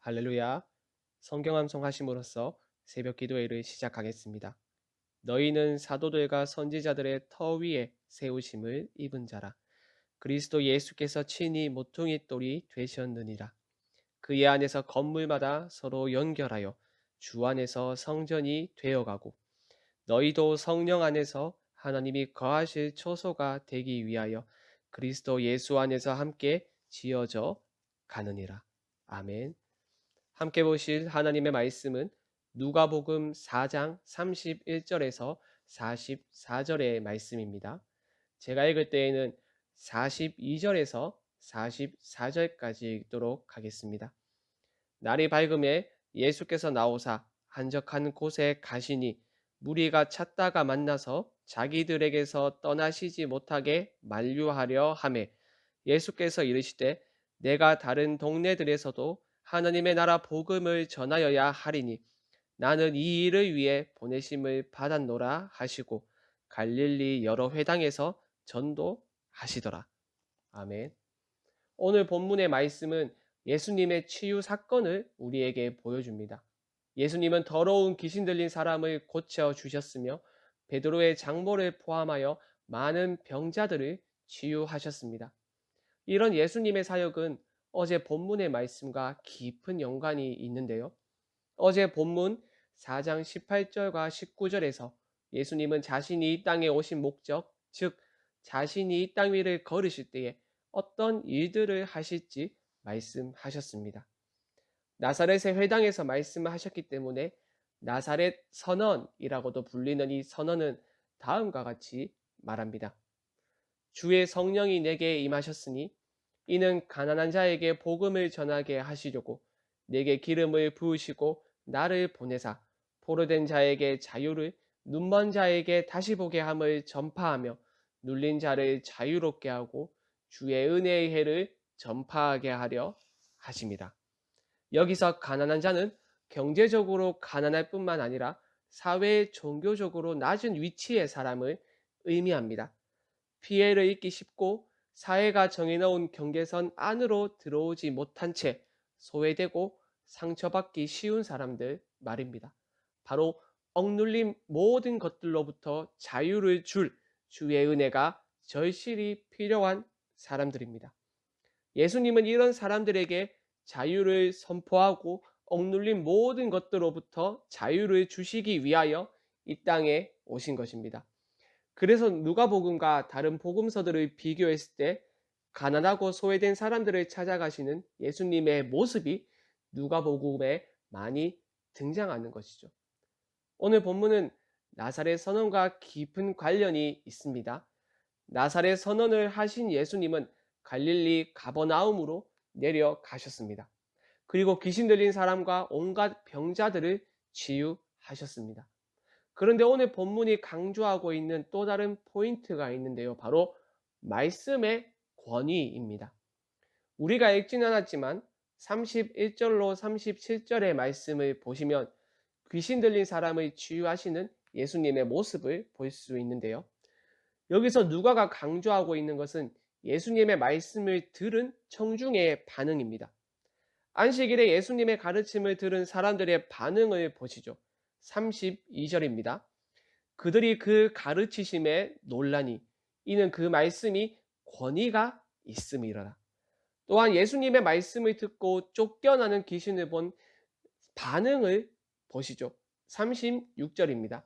할렐루야. 성경 암송하심으로써 새벽 기도회를 시작하겠습니다. 너희는 사도들과 선지자들의 터 위에 세우심을 입은 자라. 그리스도 예수께서 친히 모퉁이 돌이 되셨느니라. 그의 안에서 건물마다 서로 연결하여 주 안에서 성전이 되어가고 너희도 성령 안에서 하나님이 거하실 초소가 되기 위하여 그리스도 예수 안에서 함께 지어져 가느니라. 아멘. 함께 보실 하나님의 말씀은 누가복음 4장 31절에서 44절의 말씀입니다. 제가 읽을 때에는 42절에서 44절까지 읽도록 하겠습니다. 날이 밝음에 예수께서 나오사 한적한 곳에 가시니 무리가 찾다가 만나서 자기들에게서 떠나시지 못하게 만류하려 하매 예수께서 이르시되 내가 다른 동네들에서도 하나님의 나라 복음을 전하여야 하리니 나는 이 일을 위해 보내심을 받았노라 하시고 갈릴리 여러 회당에서 전도하시더라. 아멘. 오늘 본문의 말씀은 예수님의 치유 사건을 우리에게 보여줍니다. 예수님은 더러운 귀신 들린 사람을 고쳐 주셨으며 베드로의 장모를 포함하여 많은 병자들을 치유하셨습니다. 이런 예수님의 사역은 어제 본문의 말씀과 깊은 연관이 있는데요. 어제 본문 4장 18절과 19절에서 예수님은 자신이 이 땅에 오신 목적, 즉 자신이 이 땅 위를 걸으실 때에 어떤 일들을 하실지 말씀하셨습니다. 나사렛의 회당에서 말씀하셨기 때문에 나사렛 선언이라고도 불리는 이 선언은 다음과 같이 말합니다. 주의 성령이 내게 임하셨으니 이는 가난한 자에게 복음을 전하게 하시려고 내게 기름을 부으시고 나를 보내사 포로된 자에게 자유를 눈먼 자에게 다시 보게 함을 전파하며 눌린 자를 자유롭게 하고 주의 은혜의 해를 전파하게 하려 하십니다. 여기서 가난한 자는 경제적으로 가난할 뿐만 아니라 사회 종교적으로 낮은 위치의 사람을 의미합니다. 피해를 입기 쉽고 사회가 정해놓은 경계선 안으로 들어오지 못한 채 소외되고 상처받기 쉬운 사람들 말입니다. 바로 억눌린 모든 것들로부터 자유를 줄 주의 은혜가 절실히 필요한 사람들입니다. 예수님은 이런 사람들에게 자유를 선포하고 억눌린 모든 것들로부터 자유를 주시기 위하여 이 땅에 오신 것입니다. 그래서 누가복음과 다른 복음서들을 비교했을 때 가난하고 소외된 사람들을 찾아가시는 예수님의 모습이 누가복음에 많이 등장하는 것이죠. 오늘 본문은 나사렛 선언과 깊은 관련이 있습니다. 나사렛 선언을 하신 예수님은 갈릴리 가버나움으로 내려가셨습니다. 그리고 귀신 들린 사람과 온갖 병자들을 치유하셨습니다. 그런데 오늘 본문이 강조하고 있는 또 다른 포인트가 있는데요. 바로 말씀의 권위입니다. 우리가 읽지는 않았지만 31절로 37절의 말씀을 보시면 귀신 들린 사람을 치유하시는 예수님의 모습을 볼 수 있는데요. 여기서 누가가 강조하고 있는 것은 예수님의 말씀을 들은 청중의 반응입니다. 안식일에 예수님의 가르침을 들은 사람들의 반응을 보시죠. 32절입니다. 그들이 그 가르치심에 놀라니 이는 그 말씀이 권위가 있음이로라. 또한 예수님의 말씀을 듣고 쫓겨나는 귀신을 본 반응을 보시죠. 36절입니다.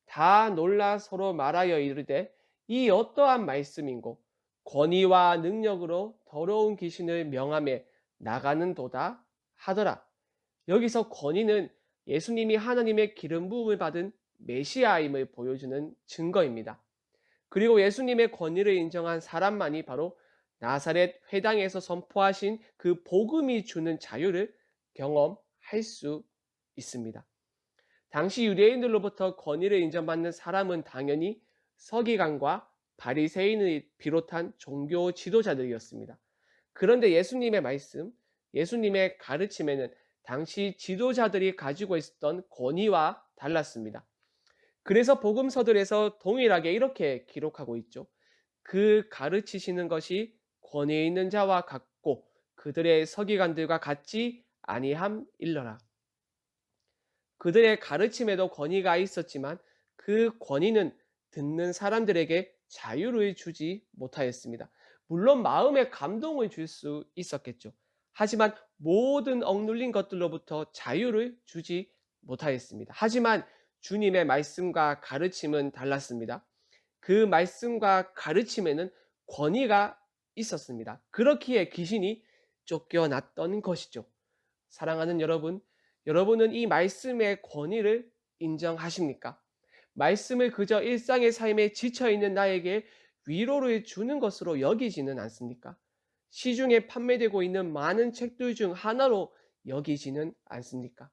다 놀라 서로 말하여 이르되 이 어떠한 말씀인고 권위와 능력으로 더러운 귀신을 명하며 나가는도다 하더라. 여기서 권위는 예수님이 하나님의 기름 부음을 받은 메시아임을 보여주는 증거입니다. 그리고 예수님의 권위를 인정한 사람만이 바로 나사렛 회당에서 선포하신 그 복음이 주는 자유를 경험할 수 있습니다. 당시 유대인들로부터 권위를 인정받는 사람은 당연히 서기관과 바리새인을 비롯한 종교 지도자들이었습니다. 그런데 예수님의 말씀, 예수님의 가르침에는 당시 지도자들이 가지고 있었던 권위와 달랐습니다. 그래서 복음서들에서 동일하게 이렇게 기록하고 있죠. 그 가르치시는 것이 권위 있는 자와 같고 그들의 서기관들과 같지 아니함일러라. 그들의 가르침에도 권위가 있었지만 그 권위는 듣는 사람들에게 자유를 주지 못하였습니다. 물론 마음에 감동을 줄 수 있었겠죠. 하지만 모든 억눌린 것들로부터 자유를 주지 못하였습니다. 하지만 주님의 말씀과 가르침은 달랐습니다. 그 말씀과 가르침에는 권위가 있었습니다. 그렇기에 귀신이 쫓겨났던 것이죠. 사랑하는 여러분, 여러분은 이 말씀의 권위를 인정하십니까? 말씀을 그저 일상의 삶에 지쳐 있는 나에게 위로를 주는 것으로 여기지는 않습니까? 시중에 판매되고 있는 많은 책들 중 하나로 여기지는 않습니까?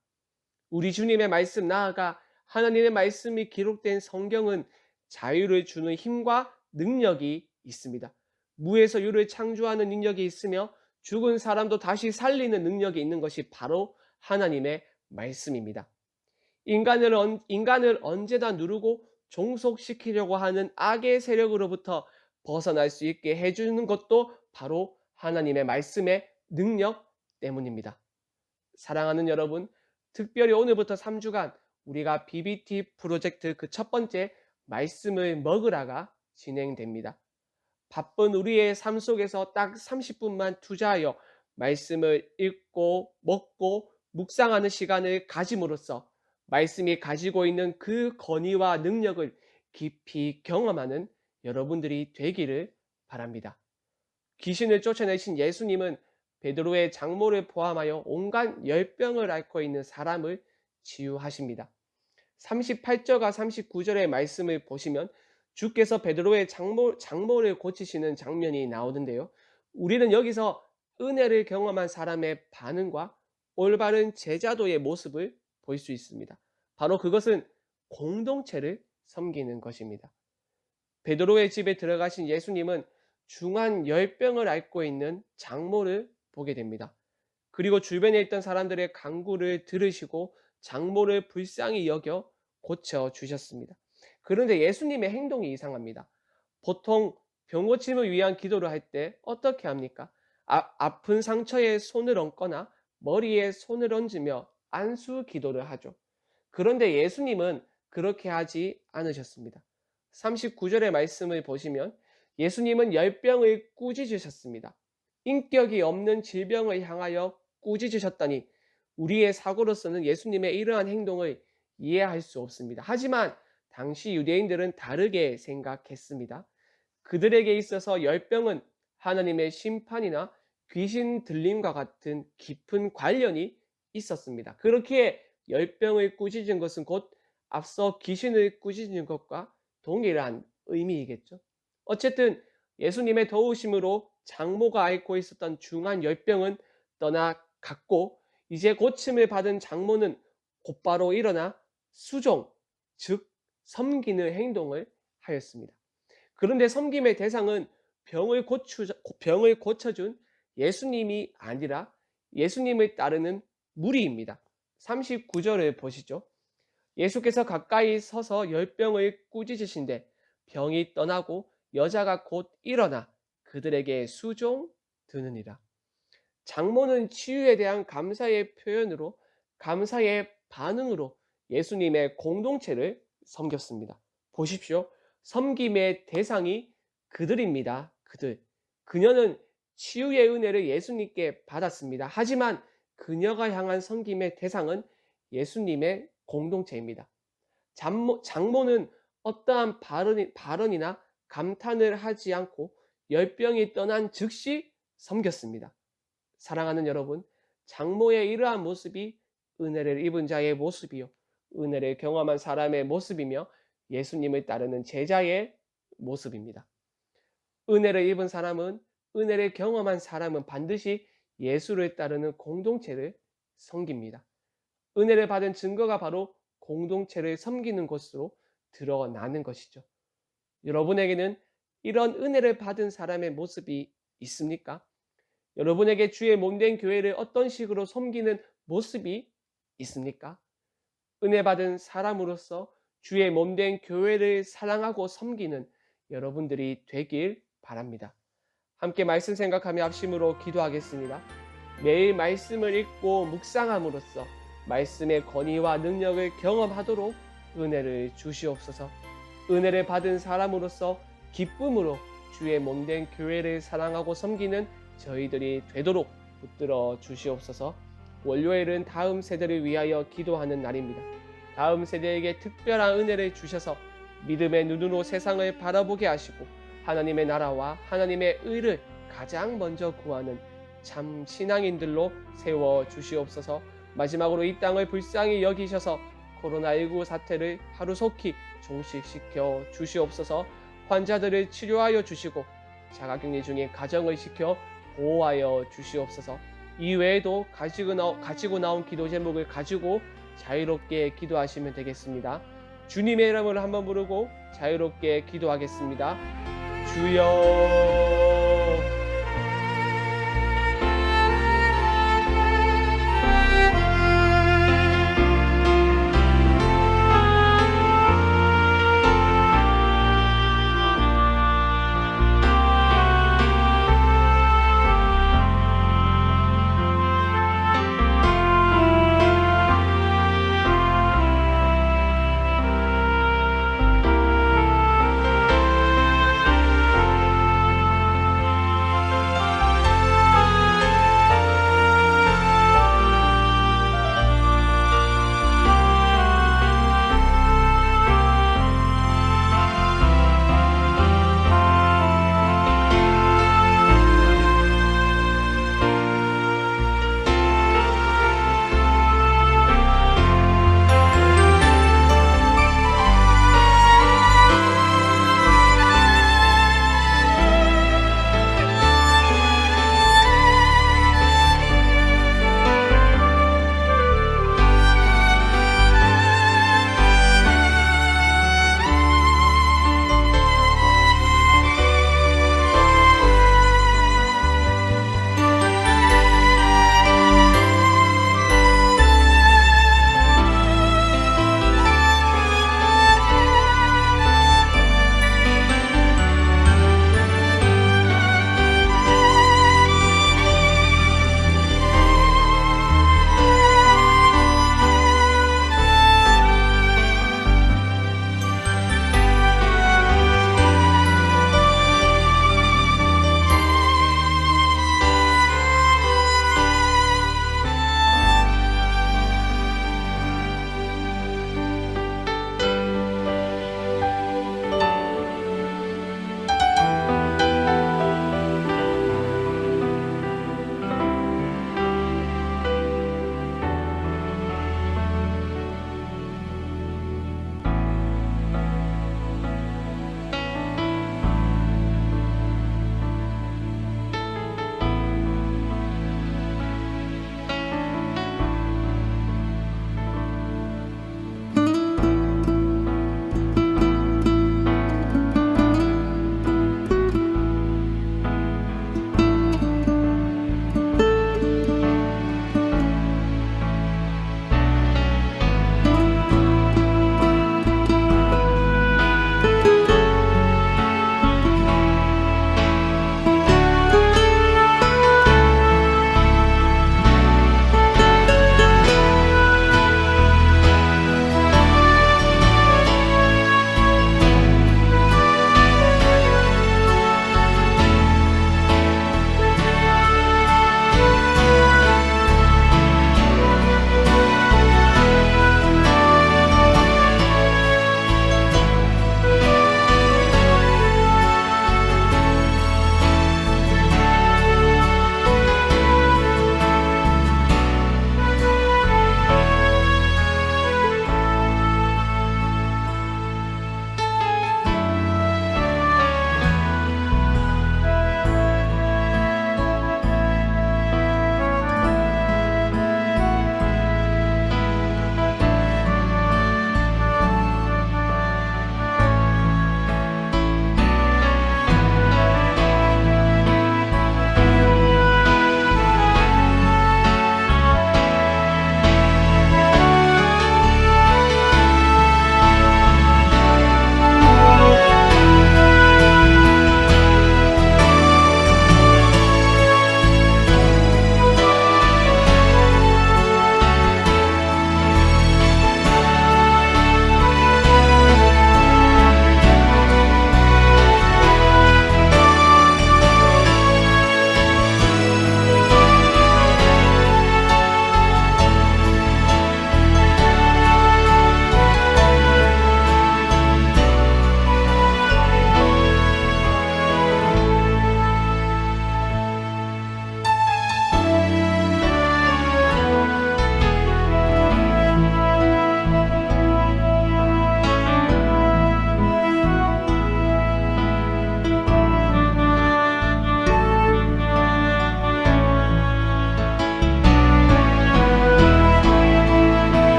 우리 주님의 말씀 나아가 하나님의 말씀이 기록된 성경은 자유를 주는 힘과 능력이 있습니다. 무에서 유를 창조하는 능력이 있으며 죽은 사람도 다시 살리는 능력이 있는 것이 바로 하나님의 말씀입니다. 인간을 언제나 누르고 종속시키려고 하는 악의 세력으로부터 벗어날 수 있게 해주는 것도 바로 하나님의 말씀의 능력 때문입니다. 사랑하는 여러분, 특별히 오늘부터 3주간 우리가 BBT 프로젝트 그 첫 번째 말씀을 먹으라가 진행됩니다. 바쁜 우리의 삶 속에서 딱 30분만 투자하여 말씀을 읽고 먹고 묵상하는 시간을 가짐으로써 말씀이 가지고 있는 그 권위와 능력을 깊이 경험하는 여러분들이 되기를 바랍니다. 귀신을 쫓아내신 예수님은 베드로의 장모를 포함하여 온갖 열병을 앓고 있는 사람을 치유하십니다. 38절과 39절의 말씀을 보시면 주께서 베드로의 장모를 고치시는 장면이 나오는데요. 우리는 여기서 은혜를 경험한 사람의 반응과 올바른 제자도의 모습을 볼 수 있습니다. 바로 그것은 공동체를 섬기는 것입니다. 베드로의 집에 들어가신 예수님은 중한 열병을 앓고 있는 장모를 보게 됩니다. 그리고 주변에 있던 사람들의 간구를 들으시고 장모를 불쌍히 여겨 고쳐주셨습니다. 그런데 예수님의 행동이 이상합니다. 보통 병 고침을 위한 기도를 할 때 어떻게 합니까? 아픈 상처에 손을 얹거나 머리에 손을 얹으며 안수 기도를 하죠. 그런데 예수님은 그렇게 하지 않으셨습니다. 39절의 말씀을 보시면 예수님은 열병을 꾸짖으셨습니다. 인격이 없는 질병을 향하여 꾸짖으셨다니 우리의 사고로서는 예수님의 이러한 행동을 이해할 수 없습니다. 하지만 당시 유대인들은 다르게 생각했습니다. 그들에게 있어서 열병은 하나님의 심판이나 귀신 들림과 같은 깊은 관련이 있었습니다. 그렇기에 열병을 꾸짖은 것은 곧 앞서 귀신을 꾸짖은 것과 동일한 의미이겠죠. 어쨌든 예수님의 도우심으로 장모가 앓고 있었던 중한 열병은 떠나갔고 이제 고침을 받은 장모는 곧바로 일어나 수종, 즉 섬기는 행동을 하였습니다. 그런데 섬김의 대상은 병을 고쳐준 예수님이 아니라 예수님을 따르는 무리입니다. 39절을 보시죠. 예수께서 가까이 서서 열병을 꾸짖으신데 병이 떠나고 여자가 곧 일어나 그들에게 수종드느니라. 장모는 치유에 대한 감사의 표현으로 감사의 반응으로 예수님의 공동체를 섬겼습니다. 보십시오. 섬김의 대상이 그들입니다. 그들. 그녀는 치유의 은혜를 예수님께 받았습니다. 하지만 그녀가 향한 섬김의 대상은 예수님의 공동체입니다. 장모는 어떠한 발언이나 감탄을 하지 않고 열병이 떠난 즉시 섬겼습니다. 사랑하는 여러분, 장모의 이러한 모습이 은혜를 입은 자의 모습이요, 은혜를 경험한 사람의 모습이며 예수님을 따르는 제자의 모습입니다. 은혜를 입은 사람은, 은혜를 경험한 사람은 반드시 예수를 따르는 공동체를 섬깁니다. 은혜를 받은 증거가 바로 공동체를 섬기는 것으로 드러나는 것이죠. 여러분에게는 이런 은혜를 받은 사람의 모습이 있습니까? 여러분에게 주의 몸된 교회를 어떤 식으로 섬기는 모습이 있습니까? 은혜 받은 사람으로서 주의 몸된 교회를 사랑하고 섬기는 여러분들이 되길 바랍니다. 함께 말씀 생각하며 합심으로 기도하겠습니다. 매일 말씀을 읽고 묵상함으로써 말씀의 권위와 능력을 경험하도록 은혜를 주시옵소서. 은혜를 받은 사람으로서 기쁨으로 주의 몸된 교회를 사랑하고 섬기는 저희들이 되도록 붙들어 주시옵소서. 월요일은 다음 세대를 위하여 기도하는 날입니다. 다음 세대에게 특별한 은혜를 주셔서 믿음의 눈으로 세상을 바라보게 하시고 하나님의 나라와 하나님의 의를 가장 먼저 구하는 참 신앙인들로 세워 주시옵소서. 마지막으로 이 땅을 불쌍히 여기셔서 코로나19 사태를 하루속히 종식시켜 주시옵소서. 환자들을 치료하여 주시고 자가격리 중에 가정을 지켜 보호하여 주시옵소서. 이외에도 가지고 나온 기도 제목을 가지고 자유롭게 기도하시면 되겠습니다. 주님의 이름을 한번 부르고 자유롭게 기도하겠습니다. 주여.